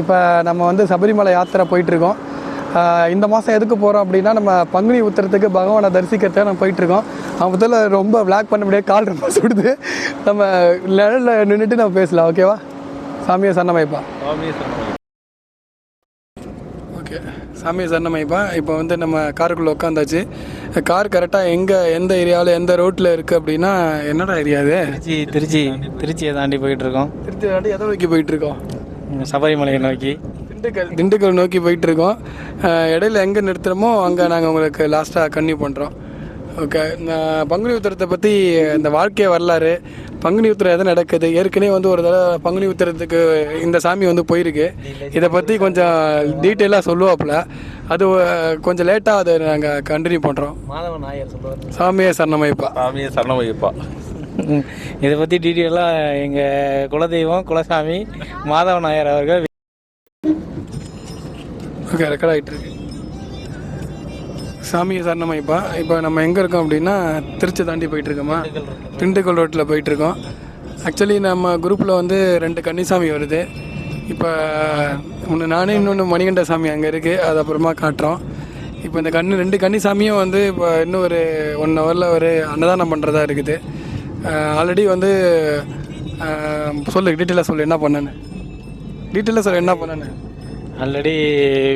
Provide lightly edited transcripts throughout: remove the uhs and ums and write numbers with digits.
இப்போ நம்ம வந்து சபரிமலை யாத்திரை போயிட்டுருக்கோம். இந்த மாதம் எதுக்கு போகிறோம் அப்படின்னா, நம்ம பங்குனி உத்திரத்துக்கு பகவானை தரிசிக்கிறதுக்கு நம்ம போயிட்டுருக்கோம். முதல்ல ரொம்ப விளாக் பண்ண முடியாது, கால் ரொம்ப சுடுது. நம்ம நிழலில் நின்றுட்டு நம்ம பேசலாம், ஓகேவா? சாமியை சரணமைப்பா. ஓகே, சாமியை சரணமைப்பா. இப்போ வந்து நம்ம காருக்குள்ளே உட்காந்தாச்சு. கார் கரெக்டாக எந்த ஏரியாவில் எந்த ரோட்டில் இருக்குது அப்படின்னா, என்னடா ஏரியா அது? திருச்சியை தாண்டி போயிட்டுருக்கோம். திருச்சி தாண்டி எதை நோக்கி போயிட்டுருக்கோம்? சபரிமலையை நோக்கி. திண்டுக்கல் நோக்கி போயிட்டுருக்கோம். இடையில எங்கே நிறுத்துகிறோமோ அங்கே நாங்கள் உங்களுக்கு லாஸ்ட்டாக கன்டினியூ பண்ணுறோம். ஓகே, பங்குனி உத்திரத்தை பற்றி இந்த வாழ்க்கை வரலாறு, பங்குனி உத்திரம் எதை நடக்குது, ஏற்கனவே வந்து ஒரு தடவை பங்குனி உத்திரத்துக்கு இந்த சாமி வந்து போயிருக்கு. இதை பற்றி கொஞ்சம் டீட்டெயிலாக சொல்லுவாப்புல. அது கொஞ்சம் லேட்டாக அதை நாங்கள் கண்டினியூ பண்ணுறோம். சாமியை சரணமைப்பா. இதை பற்றி டீட்டெயிலாக எங்கள் குலதெய்வம் குலசாமி மாதவ நாயர் அவர்கள். ஓகே, ரெக்கார்ட் ஆகிட்டு இருக்கு. சாமியை சரணமைப்பா. இப்போ நம்ம எங்கே இருக்கோம் அப்படின்னா, திருச்சி தாண்டி போயிட்டுருக்கோமா, திண்டுக்கல் ரோட்டில் போயிட்டுருக்கோம். ஆக்சுவலி நம்ம குரூப்பில் வந்து 2 கன்னிசாமி வருது. இப்போ ஒன்று நானே, இன்னொன்று மணிகண்ட சாமி அங்கே இருக்குது, அது அப்புறமா காட்டுறோம். இப்போ இந்த 2 கன்னிசாமியும் வந்து இப்போ இன்னும் ஒரு 1 ஹவரில் ஒரு அன்னதானம் பண்ணுறதா இருக்குது. ஆல்ரெடி வந்து சொல்லு, டீட்டெயிலாக சொல்லு என்ன பண்ணேன்னு. ஆல்ரெடி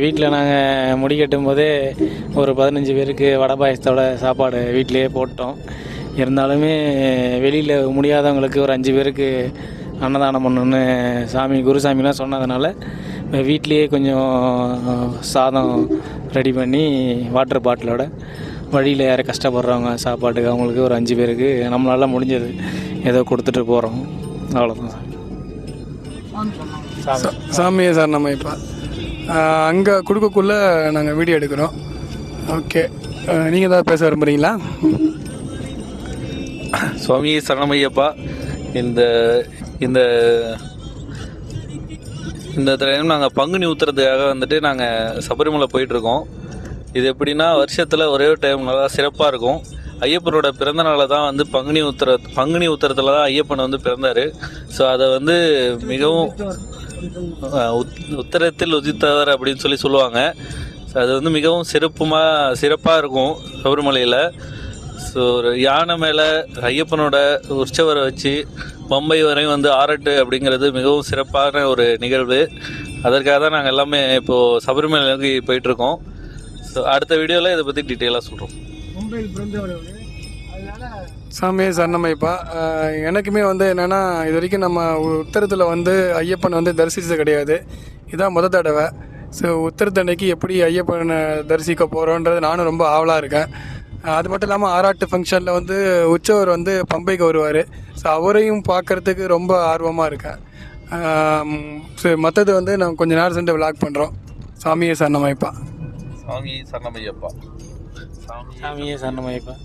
வீட்டில் நாங்கள் முடி கட்டும் போதே ஒரு 15 பேருக்கு வடை பாயசத்தோட சாப்பாடு வீட்டிலையே போட்டோம். இருந்தாலுமே வெளியில் முடியாதவங்களுக்கு ஒரு 5 பேருக்கு அன்னதானம் பண்ணணுன்னு குருசாமிலாம் சொன்னதுனால வீட்லேயே கொஞ்சம் சாதம் ரெடி பண்ணி வாட்டர் பாட்டிலோட வழியில் யாரை கஷ்டப்படுறவங்க சாப்பாட்டுக்கு அவங்களுக்கு ஒரு 5 பேருக்கு நம்மளால் முடிஞ்சது ஏதோ கொடுத்துட்டு போகிறோம். அவ்வளோதான். சாமியை சார் நம்ம இப்போ அங்கே கொடுக்கக்குள்ளே நாங்கள் வீடியோ எடுக்கிறோம். ஓகே, நீங்கள் ஏதாவது பேச விரும்புகிறீங்களா? சுவாமி சரணமையப்பா. இந்த இந்த இந்த டைம் நாங்கள் பங்குனி உத்திரத்துக்காக வந்துட்டு நாங்கள் சபரிமலை போயிட்டுருக்கோம். இது எப்படின்னா, வருஷத்தில் ஒரே ஒரு டைம் நல்லா சிறப்பாக இருக்கும். ஐயப்பனோட பிறந்தநாளை தான் வந்து பங்குனி உத்திரத்தில் தான் ஐயப்பன் வந்து பிறந்தார். ஸோ அதை வந்து மிகவும் உத்தரத்தில் உதித்தவர் அப்படின்னு சொல்லுவாங்க. ஸோ அது வந்து மிகவும் சிறப்பாக இருக்கும் சபரிமலையில். ஸோ ஒரு யானை மேலே ஐயப்பனோட உற்சவரை வச்சு பம்பை வரையும் வந்து ஆரட்டு அப்படிங்கிறது மிகவும் சிறப்பான ஒரு நிகழ்வு. அதற்காக தான் நாங்கள் எல்லாமே இப்போது சபரிமலை நோக்கி போயிட்டுருக்கோம். ஸோ அடுத்த வீடியோவில் இதை பற்றி டீட்டெயிலாக சொல்கிறோம். சாமியை சரணமைப்பா. எனக்குமே வந்து என்னென்னா, இது வரைக்கும் நம்ம உத்தரத்தில் வந்து ஐயப்பன் வந்து தரிசித்தது கிடையாது. இதான் முதல் தடவை. ஸோ உத்தரத்தன்னைக்கு எப்படி ஐயப்பனை தரிசிக்க போகிறோன்றது நானும் ரொம்ப ஆவலாக இருக்கேன். அது மட்டும் இல்லாமல் ஆராட்டு ஃபங்க்ஷனில் வந்து உற்சவர் வந்து பம்பைக்கு வருவார். ஸோ அவரையும் பார்க்குறதுக்கு ரொம்ப ஆர்வமாக இருக்கேன். ஸோ மற்றது வந்து நம்ம கொஞ்சம் நேரம் சென்று விளாக் பண்ணுறோம். சாமியை சரணமைப்பா. சாமியை சரணமையப்பா. சாமியை சரணமைப்பா.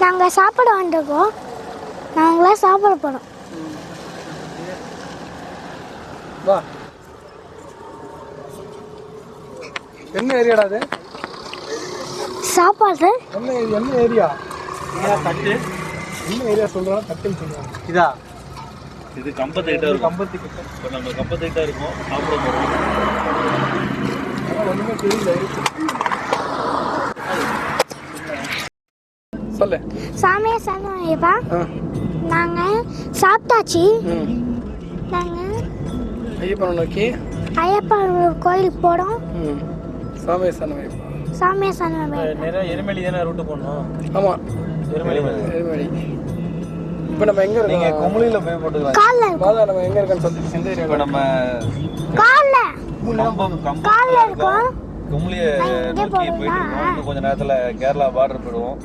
நாங்கள் சாப்பிட வந்துருக்கோம். நாங்களாம் சாப்பிட போகிறோம். என்ன ஏரியாடா அது? சாப்பாடு என்ன ஏரியா? தட்டு. என்ன ஏரியா சொல்கிறோம்? தட்டுன்னு சொல்லுவாங்க. இதா? இது கம்பத்துக்கிட்ட இருக்கும். கம்பத்துக்கிட்ட. இப்போ நம்ம கம்பத்துக்கிட்ட இருக்கோம், சாப்பிட போகிறோம். ஒன்றுமே தெரியல. சொல்லு. சாமியை சரணமையப்பா. நாங்கள் சாப்பிட்டாச்சு. நாங்கள் ஐயப்பனை நோக்கி ஐயப்பன் கோயிலுக்கு போகிறோம். சாமியை சரணமைப்பா. சாமியை சரணமைப்பா. எருமெலி தானே ரூட்டு போடணும். ஆமாம், எருமெலி. இப்போ நம்ம எங்கே நீங்கள் இருக்கோம்? குமுளியில் போய் போட்டுக்கலாம். காலில் இருக்கும். மாதா நம்ம எங்கே இருக்கோன்னு சொல்லி எந்த இப்போ ஏரியா? நம்ம காலில் கம்பம் காலில் இருக்கும். குமுளியை நோக்கி போயிட்டு இருக்கோம். இன்னும் கொஞ்சம் நேரத்தில் கேரளா பார்டர் போயிடுவோம்.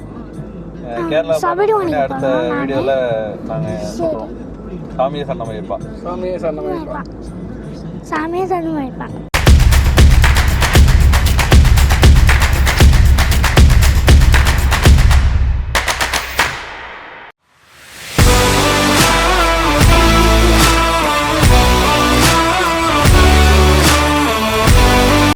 கேரளா சபரிமலை அடுத்த வீடியோவில் நாங்கள் சொல்கிறோம். சாமியை சரணமையப்பா. சாமியே சரணமைப்பா. சாமியே சரணம் வைப்பான்.